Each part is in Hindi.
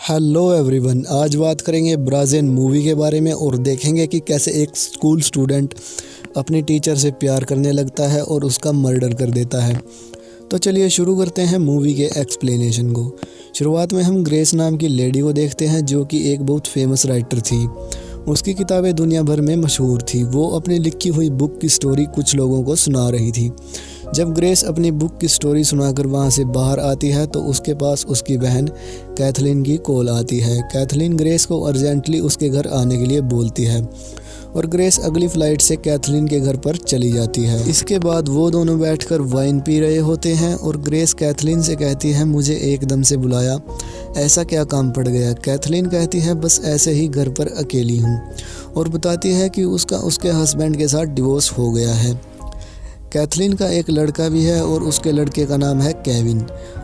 हेलो एवरीवन, आज बात करेंगे ब्राज़िल मूवी के बारे में और देखेंगे कि कैसे एक स्कूल स्टूडेंट अपनी टीचर से प्यार करने लगता है और उसका मर्डर कर देता है। तो चलिए शुरू करते हैं मूवी के एक्सप्लेनेशन को। शुरुआत में हम ग्रेस नाम की लेडी को देखते हैं जो कि एक बहुत फेमस राइटर थी। उसकी किताबें दुनिया भर में मशहूर थी। वो अपनी लिखी हुई बुक की स्टोरी कुछ लोगों को सुना रही थी। जब ग्रेस अपनी बुक की स्टोरी सुनाकर वहाँ से बाहर आती है तो उसके पास उसकी बहन कैथलीन की कॉल आती है। कैथलीन ग्रेस को अर्जेंटली उसके घर आने के लिए बोलती है और ग्रेस अगली फ़्लाइट से कैथलीन के घर पर चली जाती है। इसके बाद वो दोनों बैठकर वाइन पी रहे होते हैं और ग्रेस कैथलीन से कहती है, मुझे एकदम से बुलाया, ऐसा क्या काम पड़ गया? कैथलीन कहती है, बस ऐसे ही घर पर अकेली हूँ, और बताती है कि उसका उसके हस्बैंड के साथ डिवोर्स हो गया है। कैथलीन का एक लड़का भी है और उसके लड़के का नाम है केविन,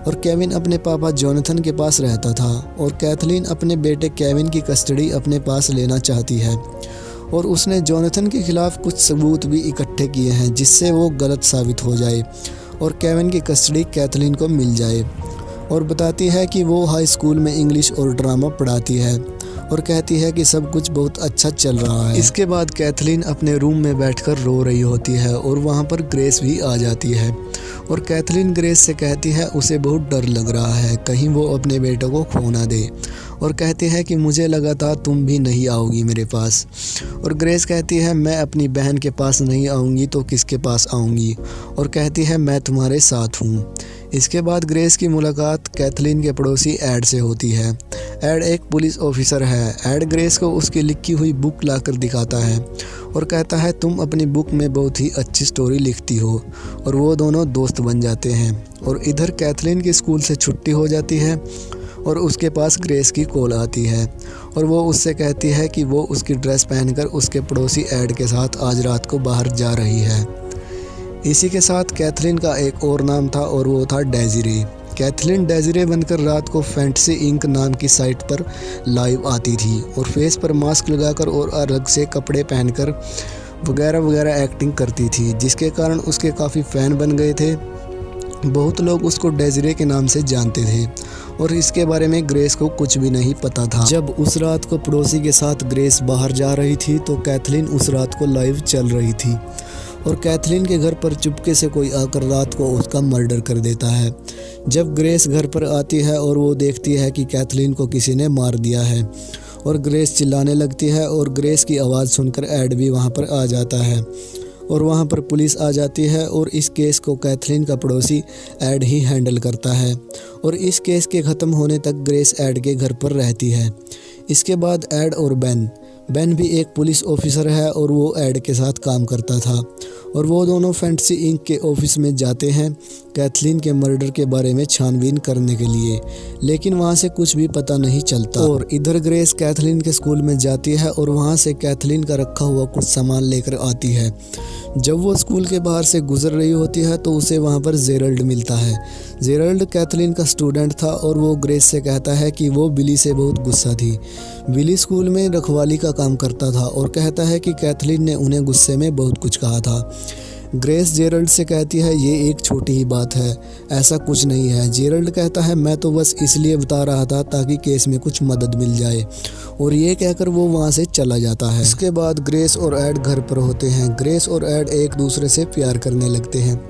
और केविन अपने पापा जोनाथन के पास रहता था और कैथलीन अपने बेटे केविन की कस्टडी अपने पास लेना चाहती है और उसने जोनाथन के खिलाफ कुछ सबूत भी इकट्ठे किए हैं जिससे वो गलत साबित हो जाए और केविन की कस्टडी कैथलीन को मिल जाए। और बताती है कि वो हाई स्कूल में इंग्लिश और ड्रामा पढ़ाती है और कहती है कि सब कुछ बहुत अच्छा चल रहा है। इसके बाद कैथलीन अपने रूम में बैठकर रो रही होती है और वहाँ पर ग्रेस भी आ जाती है और कैथलीन ग्रेस से कहती है उसे बहुत डर लग रहा है कहीं वो अपने बेटे को खो ना दे, और कहती है कि मुझे लगा था तुम भी नहीं आओगी मेरे पास। और ग्रेस कहती है मैं अपनी बहन के पास नहीं आऊँगी तो किसके पास आऊँगी, और कहती है मैं तुम्हारे साथ हूँ। इसके बाद ग्रेस की मुलाकात कैथलीन के पड़ोसी एड से होती है। एड एक पुलिस ऑफिसर है। एड ग्रेस को उसकी लिखी हुई बुक लाकर दिखाता है और कहता है तुम अपनी बुक में बहुत ही अच्छी स्टोरी लिखती हो, और वो दोनों दोस्त बन जाते हैं। और इधर कैथलीन की स्कूल से छुट्टी हो जाती है और उसके पास ग्रेस की कॉल आती है और वो उससे कहती है कि वो उसकी ड्रेस पहनकर उसके पड़ोसी एड के साथ आज रात को बाहर जा रही है। इसी के साथ कैथलीन का एक और नाम था और वो था डेज़िरे। कैथलीन डेज़िरे बनकर रात को फैंटेसी इंक नाम की साइट पर लाइव आती थी और फेस पर मास्क लगाकर और अलग से कपड़े पहनकर वगैरह वगैरह एक्टिंग करती थी, जिसके कारण उसके काफ़ी फ़ैन बन गए थे। बहुत लोग उसको डेज़िरे के नाम से जानते थे और इसके बारे में ग्रेस को कुछ भी नहीं पता था। जब उस रात को पड़ोसी के साथ ग्रेस बाहर जा रही थी तो कैथलीन उस रात को लाइव चल रही थी और कैथलीन के घर पर चुपके से कोई आकर रात को उसका मर्डर कर देता है। जब ग्रेस घर पर आती है और वो देखती है कि कैथलीन को किसी ने मार दिया है और ग्रेस चिल्लाने लगती है और ग्रेस की आवाज़ सुनकर एड भी वहाँ पर आ जाता है और वहाँ पर पुलिस आ जाती है और इस केस को कैथलीन का पड़ोसी एड ही हैंडल करता है और इस केस के ख़त्म होने तक ग्रेस एड के घर पर रहती है। इसके बाद एड और बेन भी एक पुलिस ऑफिसर है और वो एड के साथ काम करता था और वो दोनों फैंटेसी इंक के ऑफिस में जाते हैं कैथलीन के मर्डर के बारे में छानबीन करने के लिए, लेकिन वहाँ से कुछ भी पता नहीं चलता। और इधर ग्रेस कैथलीन के स्कूल में जाती है और वहाँ से कैथलीन का रखा हुआ कुछ सामान लेकर आती है। जब वो स्कूल के बाहर से गुजर रही होती है तो उसे वहाँ पर जेरल्ड मिलता है। जेरल्ड कैथलीन का स्टूडेंट था और वो ग्रेस से कहता है कि वो बिली से बहुत गुस्सा थी। बिली स्कूल में रखवाली का काम करता था और कहता है कि कैथलीन ने उन्हें गुस्से में बहुत कुछ कहा था। ग्रेस जेरल्ड से कहती है ये एक छोटी ही बात है, ऐसा कुछ नहीं है। जेरल्ड कहता है मैं तो बस इसलिए बता रहा था ताकि केस में कुछ मदद मिल जाए, और ये कहकर वो वहाँ से चला जाता है। इसके बाद ग्रेस और एड घर पर होते हैं। ग्रेस और एड एक दूसरे से प्यार करने लगते हैं।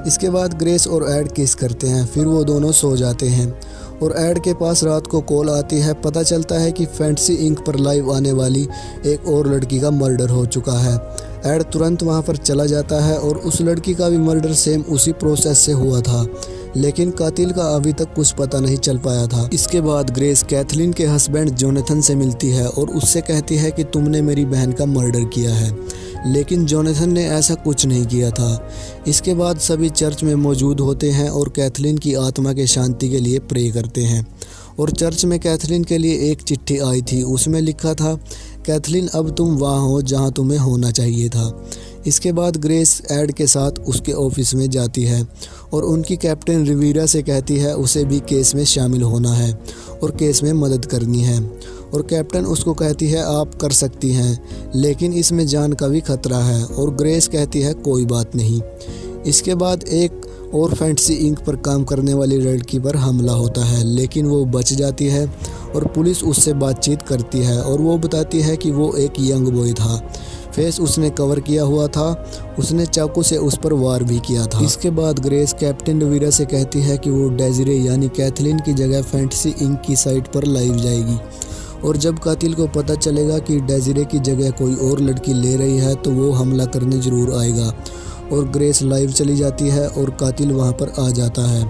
इसके बाद ग्रेस और एड किस करते हैं, फिर वो दोनों सो जाते हैं और एड के पास रात को कॉल आती है। पता चलता है कि फैंटेसी इंक पर लाइव आने वाली एक और लड़की का मर्डर हो चुका है। एड तुरंत वहां पर चला जाता है और उस लड़की का भी मर्डर सेम उसी प्रोसेस से हुआ था, लेकिन कातिल का अभी तक कुछ पता नहीं चल पाया था। इसके बाद ग्रेस कैथलीन के हस्बैंड जोनाथन से मिलती है और उससे कहती है कि तुमने मेरी बहन का मर्डर किया है, लेकिन जोनाथन ने ऐसा कुछ नहीं किया था। इसके बाद सभी चर्च में मौजूद होते हैं और कैथलीन की आत्मा के शांति के लिए प्रे करते हैं और चर्च में कैथलीन के लिए एक चिट्ठी आई थी। उसमें लिखा था, कैथलीन अब तुम वहाँ हो जहाँ तुम्हें होना चाहिए था। इसके बाद ग्रेस एड के साथ उसके ऑफिस में जाती है और उनकी कैप्टन रिवीरा से कहती है उसे भी केस में शामिल होना है और केस में मदद करनी है, और कैप्टन उसको कहती है आप कर सकती हैं, लेकिन इसमें जान का भी खतरा है, और ग्रेस कहती है कोई बात नहीं। इसके बाद एक और फैंटेसी इंक पर काम करने वाली लड़की पर हमला होता है, लेकिन वो बच जाती है और पुलिस उससे बातचीत करती है और वो बताती है कि वो एक यंग बॉय था। फेस उसने कवर किया हुआ था, उसने चाकू से उस पर वार भी किया था। इसके बाद ग्रेस कैप्टन डवीरा से कहती है कि वो डेजिरे यानी कैथलीन की जगह फैंटेसी इंक की साइट पर लाइव जाएगी और जब कातिल को पता चलेगा कि डेजिरे की जगह कोई और लड़की ले रही है तो वो हमला करने ज़रूर आएगा। और ग्रेस लाइव चली जाती है और कातिल वहाँ पर आ जाता है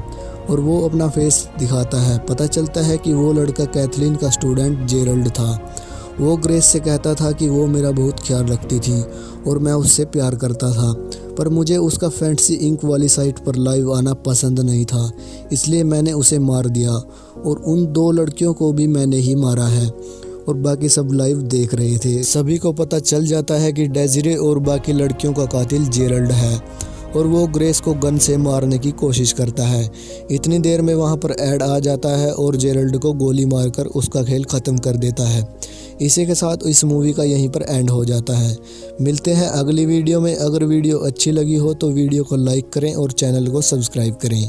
और वो अपना फेस दिखाता है। पता चलता है कि वो लड़का कैथलीन का स्टूडेंट जेरल्ड था। वो ग्रेस से कहता था कि वो मेरा बहुत ख्याल रखती थी और मैं उससे प्यार करता था, पर मुझे उसका फैंटेसी इंक वाली साइट पर लाइव आना पसंद नहीं था, इसलिए मैंने उसे मार दिया और उन 2 लड़कियों को भी मैंने ही मारा है। और बाकी सब लाइव देख रहे थे। सभी को पता चल जाता है कि डेजिरे और बाकी लड़कियों का कातिल जेरल्ड है और वो ग्रेस को गन से मारने की कोशिश करता है। इतनी देर में वहाँ पर ऐड आ जाता है और जेरल्ड को गोली मारकर उसका खेल ख़त्म कर देता है। इसी के साथ इस मूवी का यहीं पर एंड हो जाता है। मिलते हैं अगली वीडियो में। अगर वीडियो अच्छी लगी हो तो वीडियो को लाइक करें और चैनल को सब्सक्राइब करें।